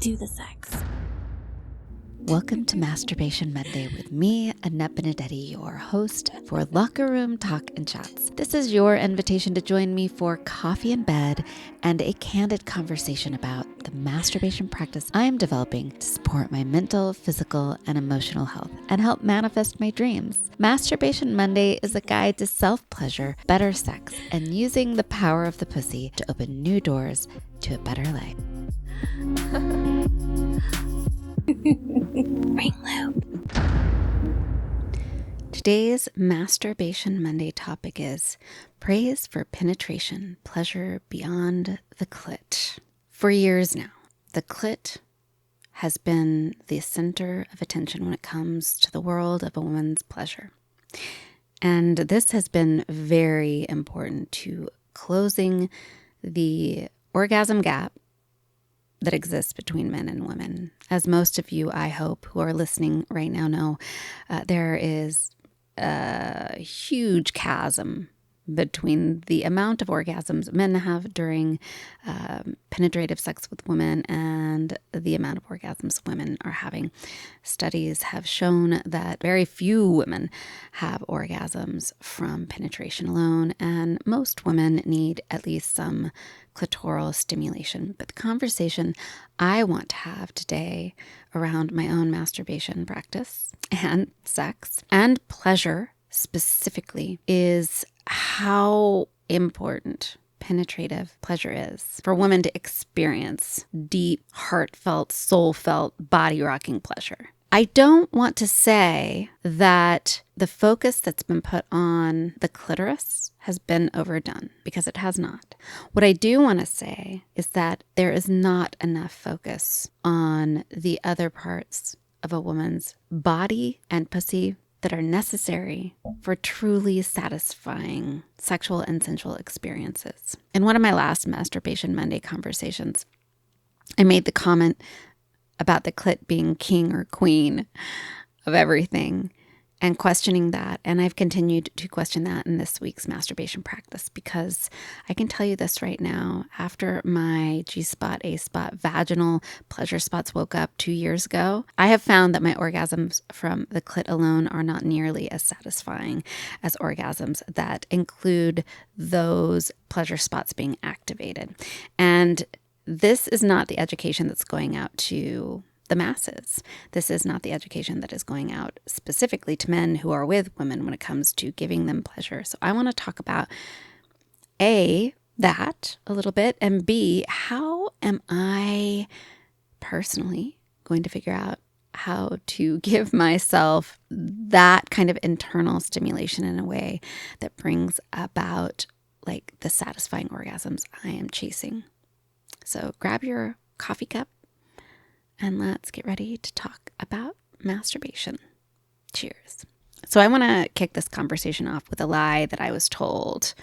do the sex. Welcome to Masturbation Monday with me, Annette Benedetti, your host for Locker Room Talk and Chats. This is your invitation to join me for coffee in bed and a candid conversation about the masturbation practice I am developing to support my mental, physical, and emotional health and help manifest my dreams. Masturbation Monday is a guide to self-pleasure, better sex, and using the power of the pussy to open new doors to a better life. Ring loop. Today's Masturbation Monday topic is praise for penetration, pleasure beyond the clit. For years now, the clit has been the center of attention when it comes to the world of a woman's pleasure. And this has been very important to closing the orgasm gap that exists between men and women. As most of you, I hope, who are listening right now know, there is a huge chasm between the amount of orgasms men have during penetrative sex with women and the amount of orgasms women are having. Studies have shown that very few women have orgasms from penetration alone, and most women need at least some clitoral stimulation. But the conversation I want to have today around my own masturbation practice and sex and pleasure specifically is how important penetrative pleasure is for women to experience deep, heartfelt, soul-felt, body-rocking pleasure. I don't want to say that the focus that's been put on the clitoris has been overdone, because it has not. What I do want to say is that there is not enough focus on the other parts of a woman's body and pussy that are necessary for truly satisfying sexual and sensual experiences. In one of my last Masturbation Monday conversations, I made the comment about the clit being king or queen of everything and questioning that. And I've continued to question that in this week's masturbation practice, because I can tell you this right now, after my G-spot, A-spot, vaginal pleasure spots woke up 2 years ago, I have found that my orgasms from the clit alone are not nearly as satisfying as orgasms that include those pleasure spots being activated. And this is not the education that's going out to the masses. This is not the education that is going out specifically to men who are with women when it comes to giving them pleasure. So I want to talk about A, that a little bit, and B, how am I personally going to figure out how to give myself that kind of internal stimulation in a way that brings about like the satisfying orgasms I am chasing. So grab your coffee cup and let's get ready to talk about masturbation. Cheers. So I want to kick this conversation off with a lie that I was told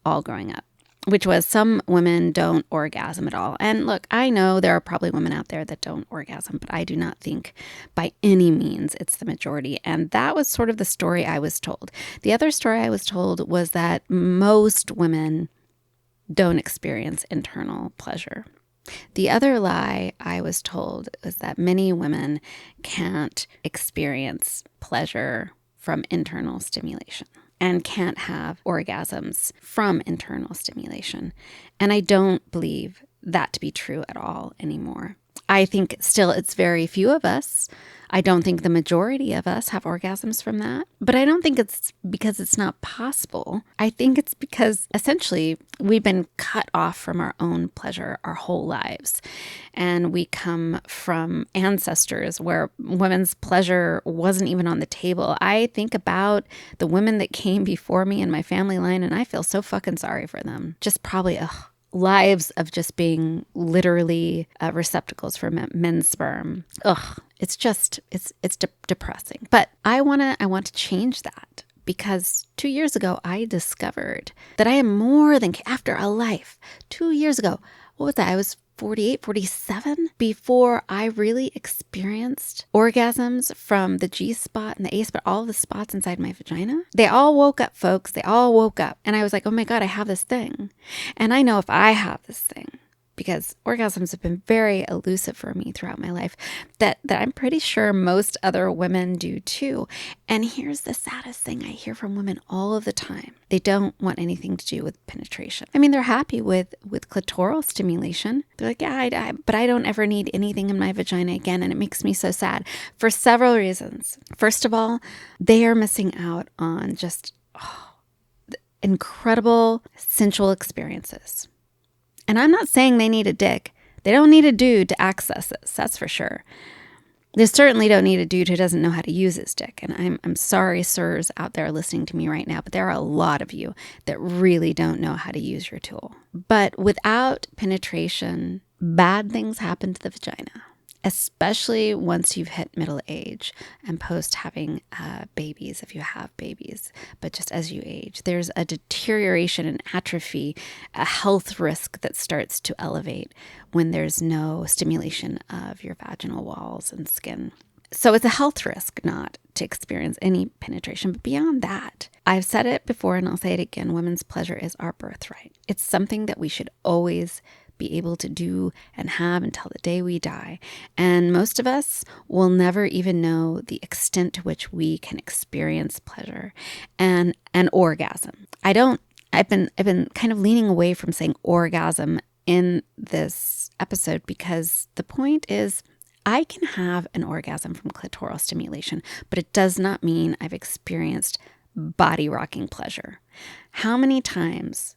all growing up, which was some women don't orgasm at all. And look, I know there are probably women out there that don't orgasm, but I do not think by any means it's the majority. And that was sort of the story I was told. The other story I was told was that most women don't experience internal pleasure. The other lie I was told was that many women can't experience pleasure from internal stimulation and can't have orgasms from internal stimulation. And I don't believe that to be true at all anymore. I think still it's very few of us. I don't think the majority of us have orgasms from that, but I don't think it's because it's not possible. I think it's because essentially we've been cut off from our own pleasure our whole lives. And we come from ancestors where women's pleasure wasn't even on the table. I think about the women that came before me in my family line, and I feel so fucking sorry for them. Just probably, lives of just being literally receptacles for men's sperm. It's just, it's depressing. But I want to change that, because 2 years ago, I discovered that I am more than, after a life, 2 years ago, what was that? I was 48, 47 before I really experienced orgasms from the G-spot and the A-spot, all the spots inside my vagina. They all woke up, folks. They all woke up. And I was like, oh my God, I have this thing. And I know if I have this thing, because orgasms have been very elusive for me throughout my life, that I'm pretty sure most other women do too. And here's the saddest thing I hear from women all of the time. They don't want anything to do with penetration. I mean, they're happy with clitoral stimulation. They're like, yeah, but I don't ever need anything in my vagina again. And it makes me so sad for several reasons. First of all, they are missing out on just incredible sensual experiences. And I'm not saying they need a dick. They don't need a dude to access this, that's for sure. They certainly don't need a dude who doesn't know how to use his dick. And I'm sorry, sirs out there listening to me right now, but there are a lot of you that really don't know how to use your tool. But without penetration, bad things happen to the vagina, especially once you've hit middle age and post having babies, if you have babies. But just as you age, there's a deterioration and atrophy, a health risk that starts to elevate when there's no stimulation of your vaginal walls and skin. So it's a health risk not to experience any penetration. But beyond that, I've said it before and I'll say it again, women's pleasure is our birthright. It's something that we should always be able to do and have until the day we die. And most of us will never even know the extent to which we can experience pleasure and an orgasm. I've been kind of leaning away from saying orgasm in this episode because the point is I can have an orgasm from clitoral stimulation, but it does not mean I've experienced body rocking pleasure. How many times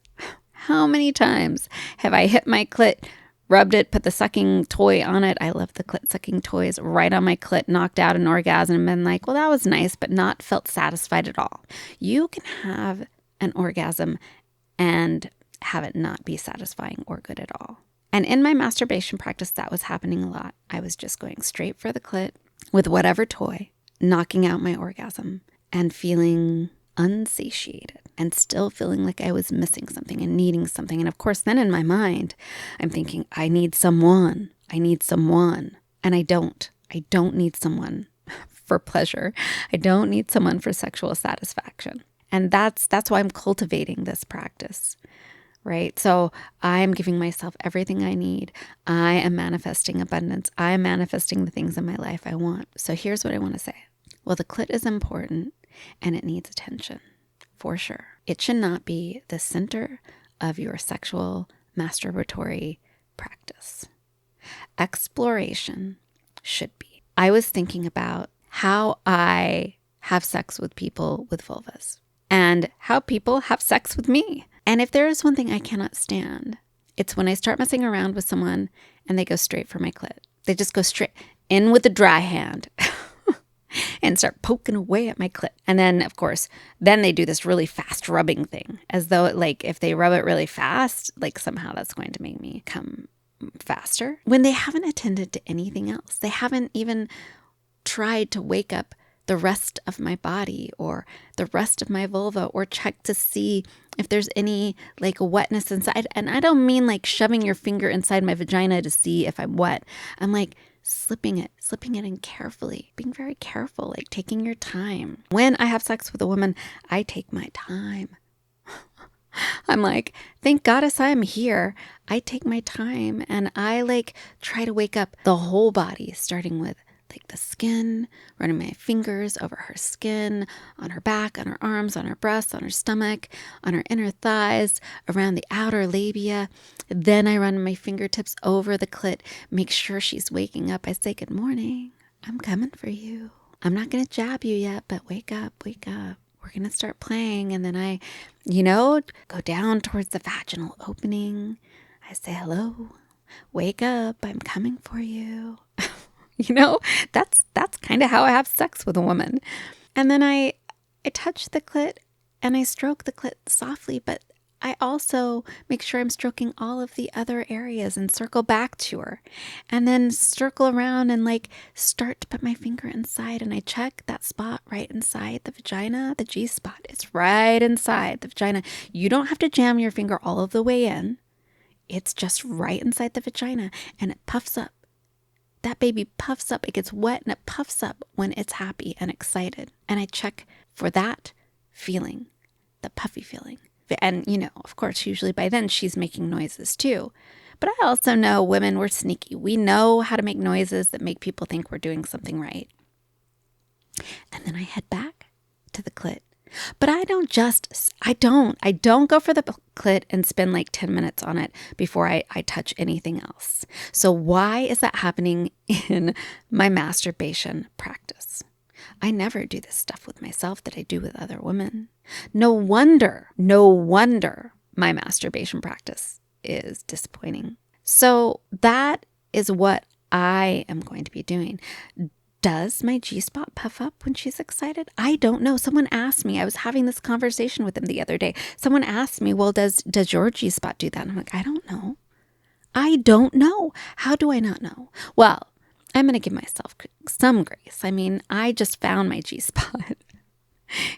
have I hit my clit, rubbed it, put the sucking toy on it? I love the clit sucking toys, right on my clit, knocked out an orgasm and been like, well, that was nice, but not felt satisfied at all. You can have an orgasm and have it not be satisfying or good at all. And in my masturbation practice, that was happening a lot. I was just going straight for the clit with whatever toy, knocking out my orgasm and feeling unsatiated and still feeling like I was missing something and needing something. And of course, then in my mind, I'm thinking, I need someone. And I don't need someone for pleasure. I don't need someone for sexual satisfaction. And that's why I'm cultivating this practice, right? So I'm giving myself everything I need. I am manifesting abundance. I am manifesting the things in my life I want. So here's what I want to say. Well, the clit is important and it needs attention, for sure. It should not be the center of your sexual masturbatory practice. Exploration should be. I was thinking about how I have sex with people with vulvas and how people have sex with me. And if there is one thing I cannot stand, it's when I start messing around with someone and they go straight for my clit. They just go straight in with the dry hand and start poking away at my clit. And then, of course, then they do this really fast rubbing thing, as though like if they rub it really fast, like somehow that's going to make me come faster. When they haven't attended to anything else, they haven't even tried to wake up the rest of my body or the rest of my vulva or check to see if there's any like wetness inside. And I don't mean like shoving your finger inside my vagina to see if I'm wet. I'm like slipping it in carefully, being very careful, like taking your time. When I have sex with a woman, I take my time. I'm like, thank goddess I'm here. I take my time and I like try to wake up the whole body, starting with like the skin, running my fingers over her skin, on her back, on her arms, on her breasts, on her stomach, on her inner thighs, around the outer labia. Then I run my fingertips over the clit, make sure she's waking up. I say, good morning. I'm coming for you. I'm not going to jab you yet, but wake up, wake up. We're going to start playing. And then I, go down towards the vaginal opening. I say, hello, wake up. I'm coming for you. That's kind of how I have sex with a woman. And then I touch the clit and I stroke the clit softly, but I also make sure I'm stroking all of the other areas and circle back to her and then circle around and like start to put my finger inside and I check that spot right inside the vagina. The G spot is right inside the vagina. You don't have to jam your finger all of the way in. It's just right inside the vagina and it puffs up. That baby puffs up. It gets wet and it puffs up when it's happy and excited. And I check for that feeling, the puffy feeling. And, of course, usually by then she's making noises too. But I also know women, we're sneaky. We know how to make noises that make people think we're doing something right. And then I head back to the clit. But I don't go for the clit and spend like 10 minutes on it before I touch anything else. So why is that happening in my masturbation practice? I never do this stuff with myself that I do with other women. No wonder my masturbation practice is disappointing. So that is what I am going to be doing. Does my G-spot puff up when she's excited? I don't know. Someone asked me, I was having this conversation with them the other day. Someone asked me, well, does your G-spot do that? And I'm like, I don't know. I don't know. How do I not know? Well, I'm going to give myself some grace. I mean, I just found my G-spot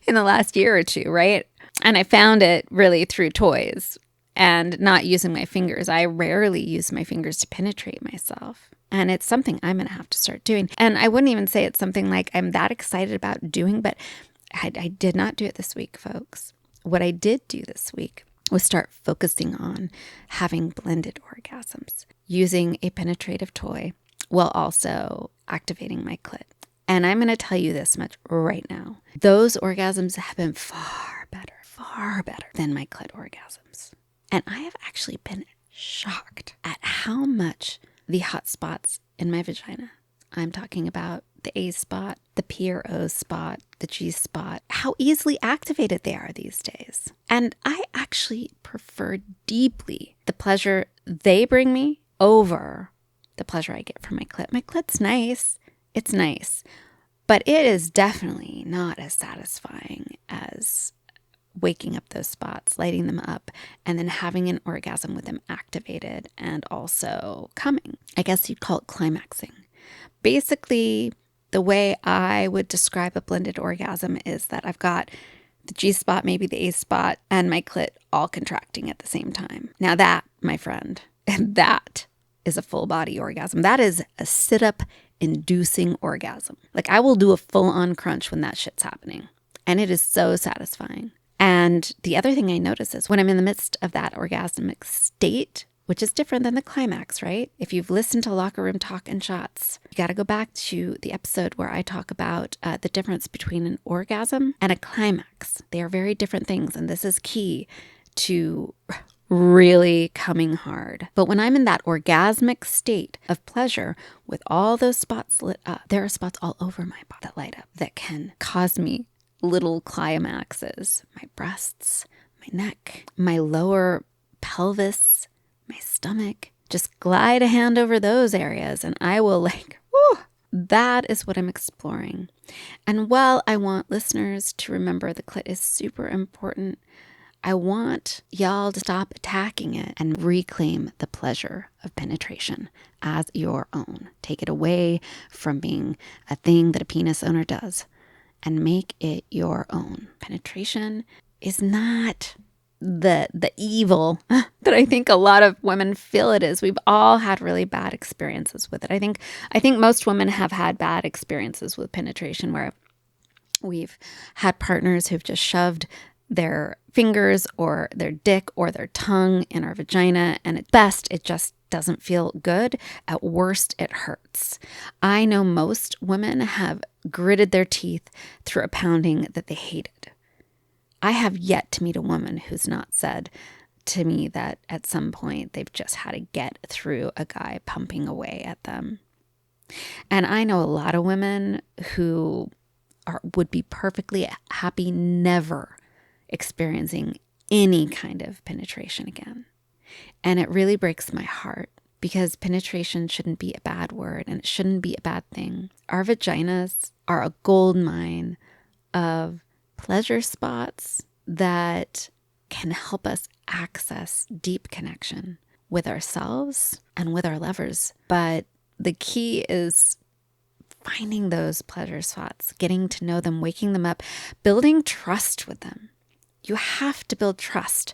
in the last year or two, right? And I found it really through toys and not using my fingers. I rarely use my fingers to penetrate myself. And it's something I'm going to have to start doing. And I wouldn't even say it's something like I'm that excited about doing, but I did not do it this week, folks. What I did do this week was start focusing on having blended orgasms, using a penetrative toy while also activating my clit. And I'm going to tell you this much right now. Those orgasms have been far better than my clit orgasms. And I have actually been shocked at how much the hot spots in my vagina, I'm talking about the A spot, the P or O spot, the G spot, how easily activated they are these days. And I actually prefer deeply the pleasure they bring me over the pleasure I get from my clit. My clit's nice. It's nice. But it is definitely not as satisfying as waking up those spots, lighting them up, and then having an orgasm with them activated and also coming. I guess you'd call it climaxing. Basically, the way I would describe a blended orgasm is that I've got the G spot, maybe the A spot, and my clit all contracting at the same time. Now that, my friend, that is a full body orgasm. That is a sit-up inducing orgasm. Like I will do a full-on crunch when that shit's happening. And it is so satisfying. And the other thing I notice is when I'm in the midst of that orgasmic state, which is different than the climax, right? If you've listened to Locker Room Talk and Shots, you got to go back to the episode where I talk about the difference between an orgasm and a climax. They are very different things. And this is key to really coming hard. But when I'm in that orgasmic state of pleasure with all those spots lit up, there are spots all over my body that light up that can cause me little climaxes, my breasts, my neck, my lower pelvis, my stomach. Just glide a hand over those areas and I will whew, that is what I'm exploring. And while I want listeners to remember the clit is super important, I want y'all to stop attacking it and reclaim the pleasure of penetration as your own. Take it away from being a thing that a penis owner does and make it your own. Penetration is not the evil that I think a lot of women feel it is. We've all had really bad experiences with it. I think most women have had bad experiences with penetration where we've had partners who've just shoved their fingers or their dick or their tongue in our vagina, and at best it just doesn't feel good. At worst, it hurts. I know most women have gritted their teeth through a pounding that they hated. I have yet to meet a woman who's not said to me that at some point they've just had to get through a guy pumping away at them. And I know a lot of women who would be perfectly happy never experiencing any kind of penetration again. And it really breaks my heart because penetration shouldn't be a bad word and it shouldn't be a bad thing. Our vaginas are a gold mine of pleasure spots that can help us access deep connection with ourselves and with our lovers. But the key is finding those pleasure spots, getting to know them, waking them up, building trust with them. You have to build trust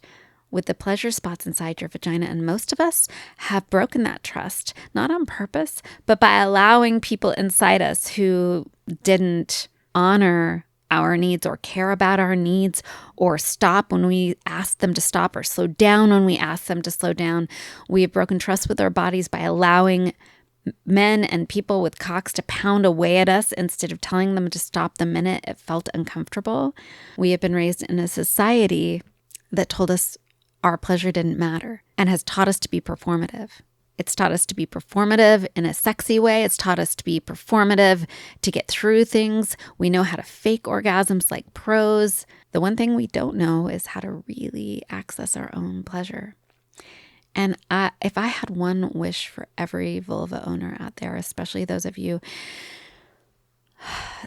with the pleasure spots inside your vagina. And most of us have broken that trust, not on purpose, but by allowing people inside us who didn't honor our needs or care about our needs or stop when we ask them to stop or slow down when we ask them to slow down. We have broken trust with our bodies by allowing men and people with cocks to pound away at us instead of telling them to stop the minute it felt uncomfortable. We have been raised in a society that told us our pleasure didn't matter and has taught us to be performative. It's taught us to be performative in a sexy way. It's taught us to be performative to get through things. We know how to fake orgasms like pros. The one thing we don't know is how to really access our own pleasure. And if I had one wish for every vulva owner out there, especially those of you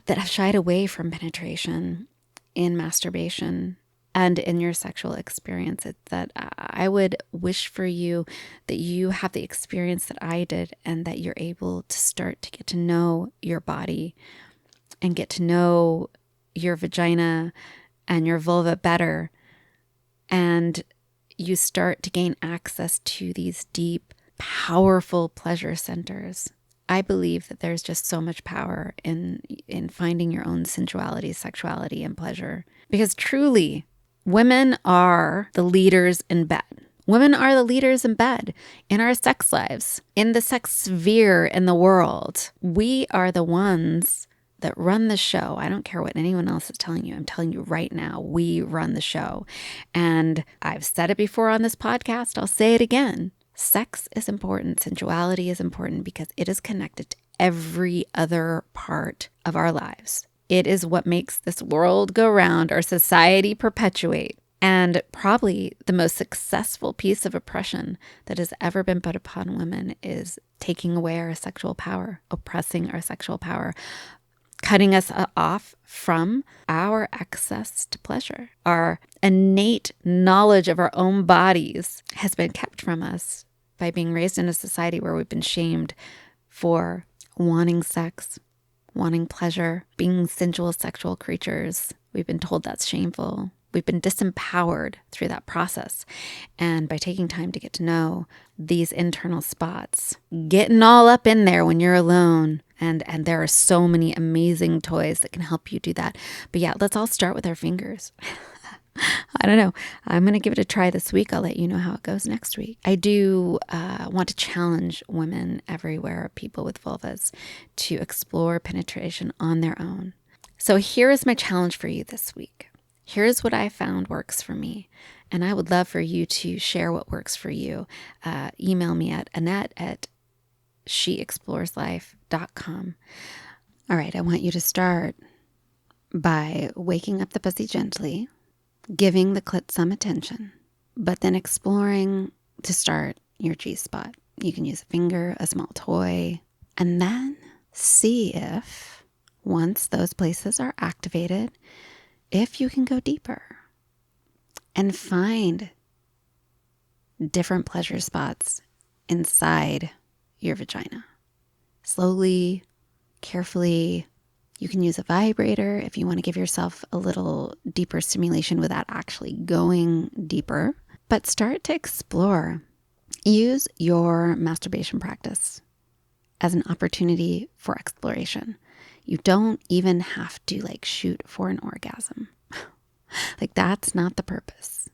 that have shied away from penetration in masturbation and in your sexual experience, it's that I would wish for you that you have the experience that I did and that you're able to start to get to know your body and get to know your vagina and your vulva better. And you start to gain access to these deep, powerful pleasure centers. I believe that there's just so much power in finding your own sensuality, sexuality, and pleasure. Because truly, women are the leaders in bed. Women are the leaders in bed, in our sex lives, in the sex sphere in the world. We are the ones that run the show. I don't care what anyone else is telling you. I'm telling you right now, we run the show. And I've said it before on this podcast. I'll say it again. Sex is important. Sensuality is important because it is connected to every other part of our lives. It is what makes this world go round, our society perpetuate. And probably the most successful piece of oppression that has ever been put upon women is taking away our sexual power, oppressing our sexual power, cutting us off from our access to pleasure. Our innate knowledge of our own bodies has been kept from us by being raised in a society where we've been shamed for wanting sex, wanting pleasure, being sensual sexual creatures. We've been told that's shameful. We've been disempowered through that process. And by taking time to get to know these internal spots, getting all up in there when you're alone, and there are so many amazing toys that can help you do that. But yeah, let's all start with our fingers. I don't know. I'm going to give it a try this week. I'll let you know how it goes next week. I do want to challenge women everywhere, people with vulvas, to explore penetration on their own. So here is my challenge for you this week. Here's what I found works for me. And I would love for you to share what works for you. Email me at annette@sheexploreslife.com. All right, I want you to start by waking up the pussy gently, giving the clit some attention, but then exploring to start your G-spot. You can use a finger, a small toy, and then see if, once those places are activated, if you can go deeper and find different pleasure spots inside your vagina. Slowly, carefully. You can use a vibrator if you want to give yourself a little deeper stimulation without actually going deeper. But start to explore. Use your masturbation practice as an opportunity for exploration. You don't even have to shoot for an orgasm. That's not the purpose.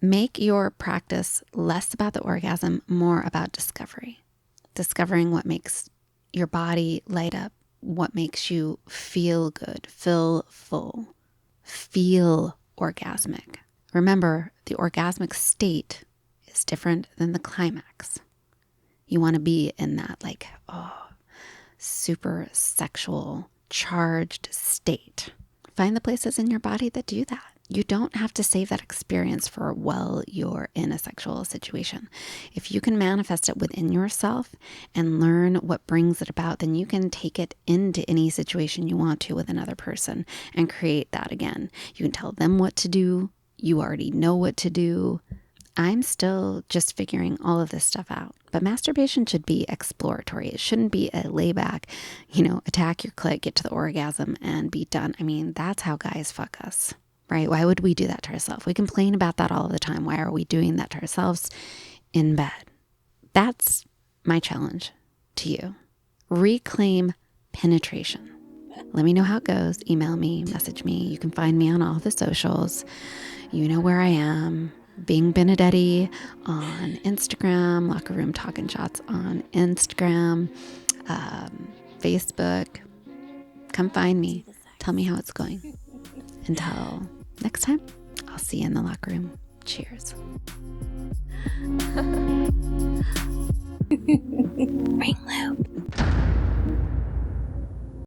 Make your practice less about the orgasm, more about discovery. Discovering what makes your body light up, what makes you feel good, feel full, feel orgasmic. Remember, the orgasmic state is different than the climax. You want to be in that super sexual, charged state. Find the places in your body that do that. You don't have to save that experience for while you're in a sexual situation. If you can manifest it within yourself and learn what brings it about, then you can take it into any situation you want to with another person and create that again. You can tell them what to do. You already know what to do. I'm still just figuring all of this stuff out. But masturbation should be exploratory. It shouldn't be a layback, attack your clit, get to the orgasm, and be done. That's how guys fuck us, right? Why would we do that to ourselves? We complain about that all the time. Why are we doing that to ourselves in bed? That's my challenge to you. Reclaim penetration. Let me know how it goes. Email me, message me. You can find me on all the socials. You know where I am. Being Benedetti on Instagram, Locker Room Talking Shots on Instagram, Facebook. Come find me. Tell me how it's going. Until next time, I'll see you in the locker room. Cheers.